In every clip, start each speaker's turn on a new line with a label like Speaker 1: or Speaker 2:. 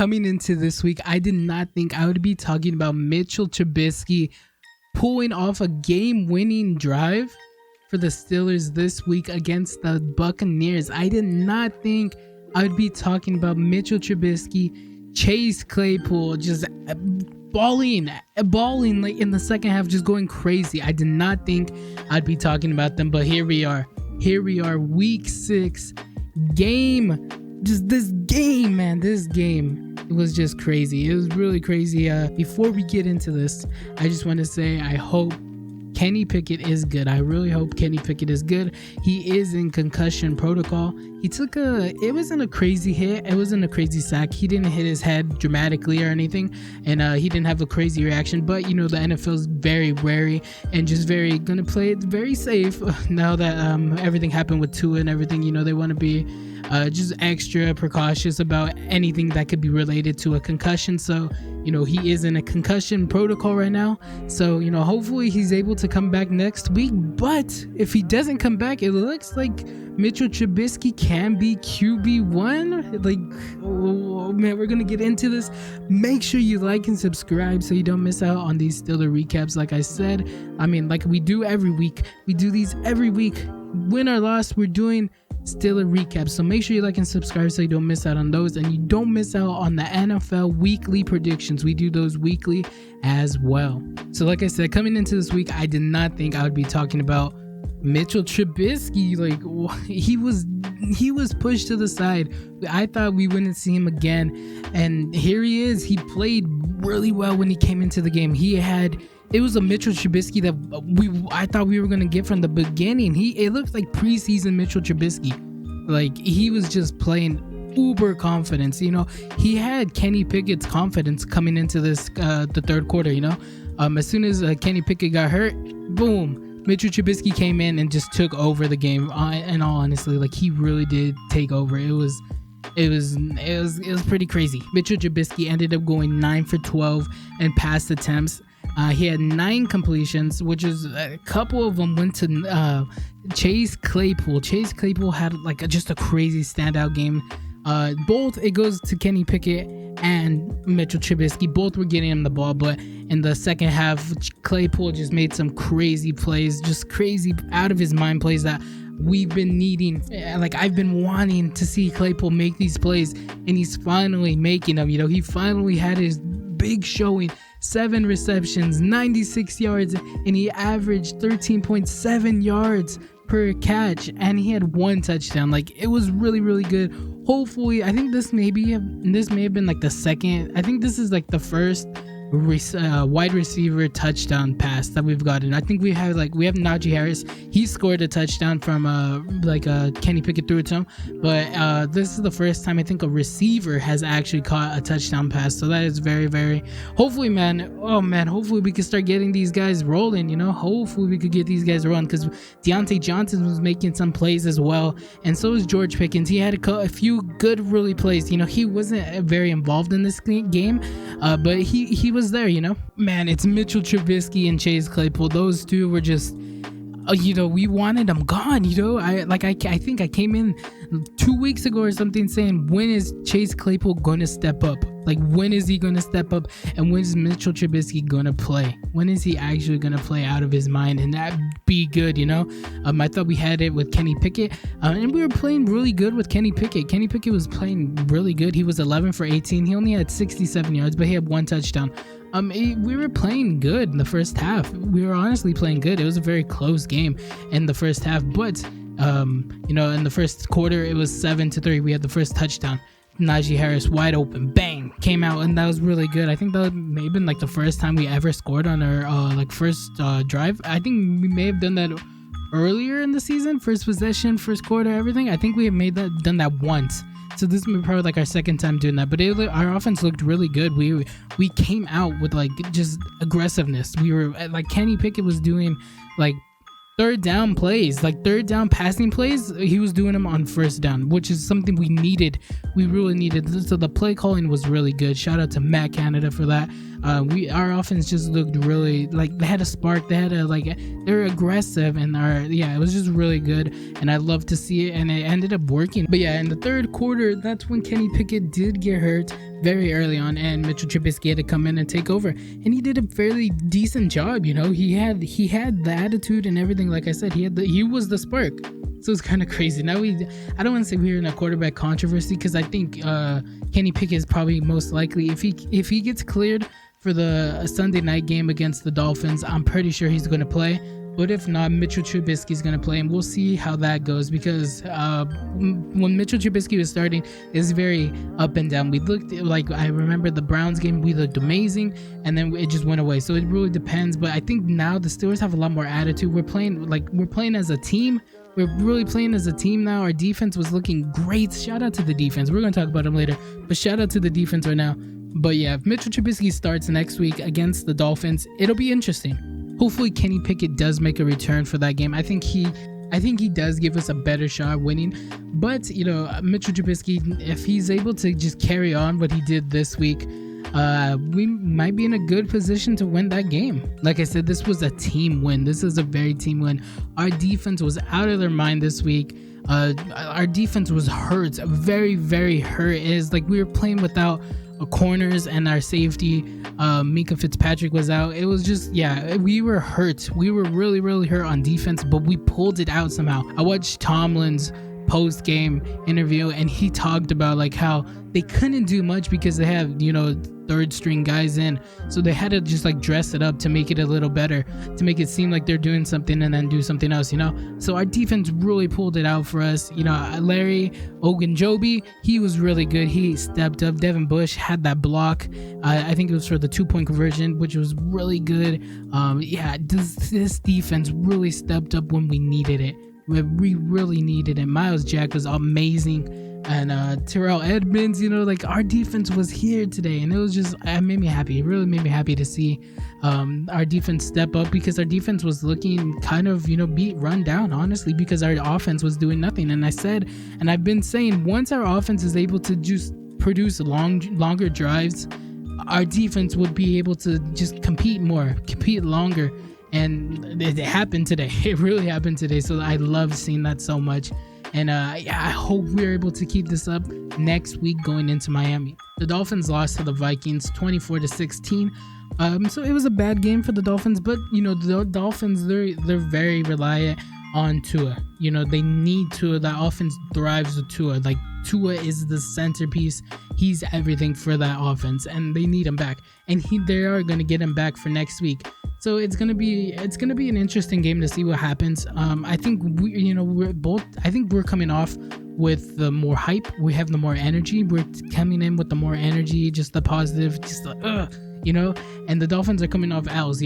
Speaker 1: coming into this week, I did not think I would be talking about Mitchell Trubisky pulling off a game-winning drive for the Steelers this week against the Buccaneers. I did not think I would be talking about Mitchell Trubisky, Chase Claypool just balling like in the second half, just going crazy. I did not think I'd be talking about them, but here we are, week 6 game. Just this game, man, it was just crazy. It was really crazy. Before we get into this, I just want to say I hope Kenny Pickett is good. I really hope Kenny Pickett is good. He is in concussion protocol. It wasn't a crazy hit. It wasn't a crazy sack. He didn't hit his head dramatically or anything. And he didn't have a crazy reaction. But, the NFL is very wary and just going to play it very safe now that everything happened with Tua and everything. They want to be just extra precautious about anything that could be related to a concussion. So, he is in a concussion protocol right now. So, hopefully he's able to come back next week. But if he doesn't come back, it looks like Mitchell Trubisky can be QB1. Oh man, we're gonna get into this. Make sure you like and subscribe so you don't miss out on these Steeler recaps. Like I said, like we do every week. We do these every week. Win or loss, we're doing Steeler recaps. So make sure you like and subscribe so you don't miss out on those, and you don't miss out on the NFL weekly predictions. We do those weekly as well. So like I said, coming into this week, I did not think I would be talking about Mitchell Trubisky. He was pushed to the side. I thought we wouldn't see him again, and here he is. He played really well when he came into the game. It was a Mitchell Trubisky that I thought we were gonna get from the beginning. It looked like preseason Mitchell Trubisky. He was just playing uber confidence. He had Kenny Pickett's confidence coming into this the third quarter. As soon as Kenny Pickett got hurt, boom, Mitchell Trubisky came in and just took over the game. In all honesty, he really did take over. It was pretty crazy. Mitchell Trubisky ended up going 9 for 12 and pass attempts. He had 9 completions, which is a couple of them went to Chase Claypool. Chase Claypool had just a crazy standout game. Both it goes to Kenny Pickett and Mitchell Trubisky. Both were getting him the ball, but in the second half, Claypool just made some crazy plays, just crazy out of his mind plays that we've been needing. I've been wanting to see Claypool make these plays, and he's finally making them. He finally had his big showing. 7 receptions, 96 yards, and he averaged 13.7 yards per catch, and he had 1 touchdown. It was really, really good. Hopefully, I think this may have been the second. I think this is the first wide receiver touchdown pass that we've gotten. I think we have Najee Harris. He scored a touchdown from Kenny Pickett threw it to him, but this is the first time I think a receiver has actually caught a touchdown pass. So that is very, very hopefully we can start getting these guys rolling. Hopefully we could get these guys rolling, because Deontay Johnson was making some plays as well, and so was George Pickens. He had a few good really plays. He wasn't very involved in this game, but he was there. Man, it's Mitchell Trubisky and Chase Claypool. Those two were just we wanted them gone. I think I came in 2 weeks ago or something saying, when is Chase Claypool going to step up? When is he going to step up? And when is Mitchell Trubisky going to play? When is he actually going to play out of his mind and that be good? I thought we had it with Kenny Pickett, and we were playing really good with Kenny Pickett. Kenny Pickett was playing really good. He was 11 for 18. He only had 67 yards, but he had 1 touchdown. We were playing good in the first half. We were honestly playing good. It was a very close game in the first half, but in the first quarter it was 7-3. We had the first touchdown. Najee Harris wide open, bang, came out, and that was really good. I think that may have been the first time we ever scored on our first drive. I think we may have done that earlier in the season, first possession, first quarter, everything. I think we have done that once. So this is probably our second time doing that, but our offense looked really good. We came out with just aggressiveness. We were Kenny Pickett was doing third down plays, third down passing plays. He was doing them on first down, which is something we really needed. So the play calling was really good. Shout out to Matt Canada for that. Our offense just looked really they had a spark. They had they're aggressive, and it was just really good, and I love to see it, and it ended up working. But yeah, in the third quarter, that's when Kenny Pickett did get hurt. very early on, and Mitchell Trubisky had to come in and take over, and he did a fairly decent job. He had the attitude and everything. Like I said, he was the spark. So it's kind of crazy. Now I don't want to say we're in a quarterback controversy, because I think Kenny Pickett is probably most likely, if he gets cleared for the Sunday night game against the Dolphins, I'm pretty sure he's going to play. But if not, Mitchell Trubisky is going to play, and we'll see how that goes, because when Mitchell Trubisky was starting, it's very up and down. We looked like, I remember the Browns game, we looked amazing, and then it just went away. So it really depends. But I think now the Steelers have a lot more attitude. We're playing as a team. We're really playing as a team now. Our defense was looking great. Shout out to the defense. We're going to talk about them later, but shout out to the defense right now. But yeah, if Mitchell Trubisky starts next week against the Dolphins, it'll be interesting. Hopefully Kenny Pickett does make a return for that game. I think he does give us a better shot at winning. But Mitchell Trubisky, if he's able to just carry on what he did this week, we might be in a good position to win that game. Like I said, this was a team win. This is a very team win. Our defense was out of their mind this week. Our defense was hurt, very, very hurt. It is like we were playing without corners, and our safety Minka Fitzpatrick was out. It was just, we were hurt. We were really, really hurt on defense, but we pulled it out somehow. I watched Tomlin's post-game interview, and he talked about like how they couldn't do much because they have third string guys in, so they had to just like dress it up to make it a little better, to make it seem like they're doing something and then do something else. So our defense really pulled it out for us. Larry Ogunjobi, he was really good. He stepped up. Devin Bush had that block. I think it was for the 2-point conversion, which was really good. This defense really stepped up when we needed it. We really needed it. Miles Jack was amazing, and Terrell Edmonds. Our defense was here today, and it made me happy. It really made me happy to see our defense step up, because our defense was looking kind of beat run down, honestly, because our offense was doing nothing. And I said, and I've been saying, once our offense is able to just produce longer drives, our defense would be able to just compete longer. And it happened today. It really happened today. So I love seeing that so much. And I hope we're able to keep this up next week going into Miami. The Dolphins lost to the Vikings 24-16. So it was a bad game for the Dolphins, but the Dolphins, they're very reliant on Tua. They need Tua. That offense thrives with Tua. Like, Tua is the centerpiece. He's everything for that offense, and they need him back. And they are going to get him back for next week. So it's gonna be an interesting game to see what happens. I think we're coming off with the more hype. We have the more energy. We're coming in with the more energy, just the positive, just and the Dolphins are coming off L's.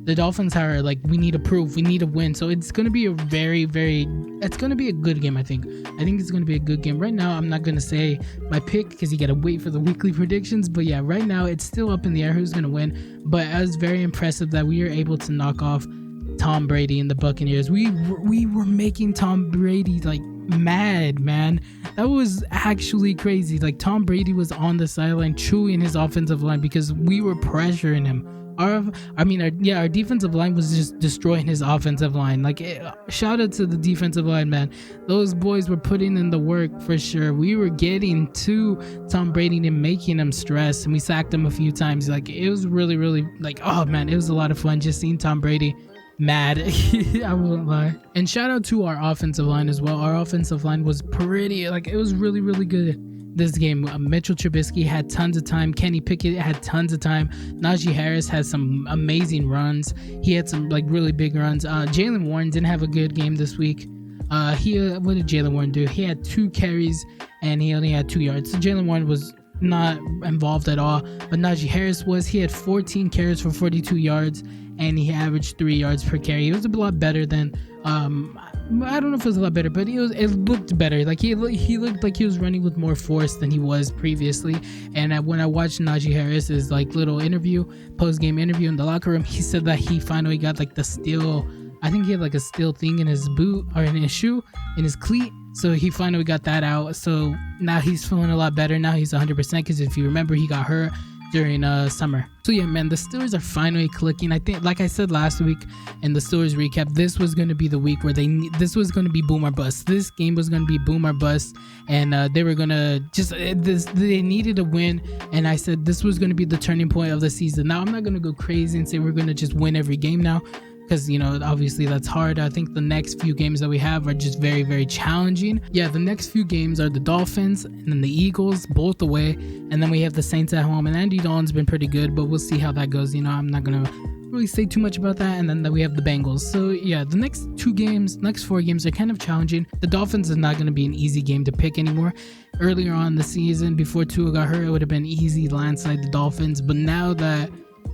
Speaker 1: The Dolphins are like, we need to prove, we need to win. So it's going to be it's going to be a good game, I think. I think it's going to be a good game. Right now, I'm not going to say my pick because you got to wait for the weekly predictions. But yeah, right now, it's still up in the air who's going to win. But it was very impressive that we were able to knock off Tom Brady and the Buccaneers. We were making Tom Brady like mad, man. That was actually crazy. Like, Tom Brady was on the sideline chewing his offensive line because we were pressuring him. Our defensive line was just destroying his offensive line. Like, shout out to the defensive line, man. Those boys were putting in the work for sure. We were getting to Tom Brady and making him stress, and we sacked him a few times. Like, it was really, really, like, oh man, it was a lot of fun just seeing Tom Brady mad. I won't lie. And shout out to our offensive line as well. Our offensive line was pretty, like, it was really, really good this game. Mitchell Trubisky had tons of time. Kenny Pickett had tons of time. Najee Harris had some amazing runs. He had some like really big runs. Jaylen Warren didn't have a good game this week. What did Jaylen Warren do? He had 2 carries and he only had 2 yards. So Jaylen Warren was not involved at all, but Najee Harris was. He had 14 carries for 42 yards and he averaged 3 yards per carry. It was a lot better than I don't know if it was a lot better, but it looked better. Like, he looked like he was running with more force than he was previously. And when I watched Najee Harris's like little post-game interview in the locker room, he said that he finally got like the steel. I think he had like a steel thing in his boot or in his shoe, in his cleat. So he finally got that out. So now he's feeling a lot better. Now he's 100%, because if you remember, he got hurt during summer. So yeah, man, the Steelers are finally clicking. I think, like I said last week in the Steelers recap, this was going to be the week where this was going to be boom or bust. This game was going to be boom or bust, and they were going to just they needed a win, and I said this was going to be the turning point of the season. Now I'm not going to go crazy and say we're going to just win every game now, because, you know, obviously that's hard. I think the next few games that we have are just very, very challenging. Yeah, the next few games are the Dolphins and then the Eagles, both away, and then we have the Saints at home. And Andy Dalton's been pretty good, but we'll see how that goes. You know, I'm not gonna really say too much about that. And then we have the Bengals. So yeah, the next 4 games are kind of challenging. The Dolphins is not gonna be an easy game to pick anymore. Earlier on in the season, before Tua got hurt, it would have been easy landslide the Dolphins. But now that,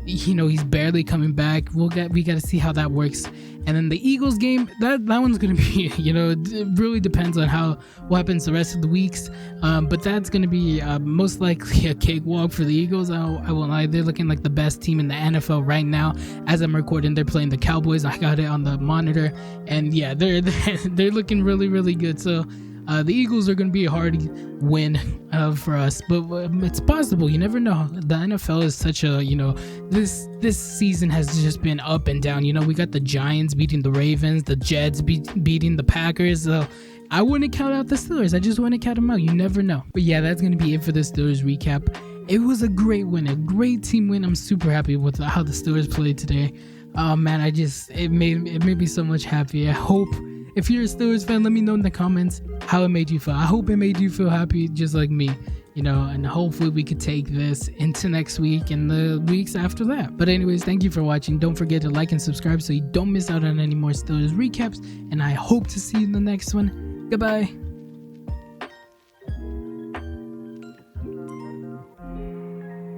Speaker 1: you know, he's barely coming back, we got to see how that works. And then the Eagles game, that one's gonna be, you know, it really depends on what happens the rest of the weeks, but that's gonna be most likely a cakewalk for the Eagles. I won't lie, they're looking like the best team in the NFL right now. As I'm recording, they're playing the Cowboys. I got it on the monitor, and yeah, they're looking really, really good. So the Eagles are going to be a hard win for us, but it's possible. You never know. The NFL is such a, you know, this season has just been up and down. You know, we got the Giants beating the Ravens, the Jets beating the Packers. So I wouldn't count out the Steelers. I just wouldn't count them out. You never know. But yeah, that's going to be it for the Steelers recap. It was a great win, a great team win. I'm super happy with how the Steelers played today. Oh man, it made me so much happy. I hope, if you're a Steelers fan, let me know in the comments how it made you feel. I hope it made you feel happy just like me, you know, and hopefully we could take this into next week and the weeks after that. But anyways, thank you for watching. Don't forget to like and subscribe so you don't miss out on any more Steelers recaps, and I hope to see you in the next one. Goodbye.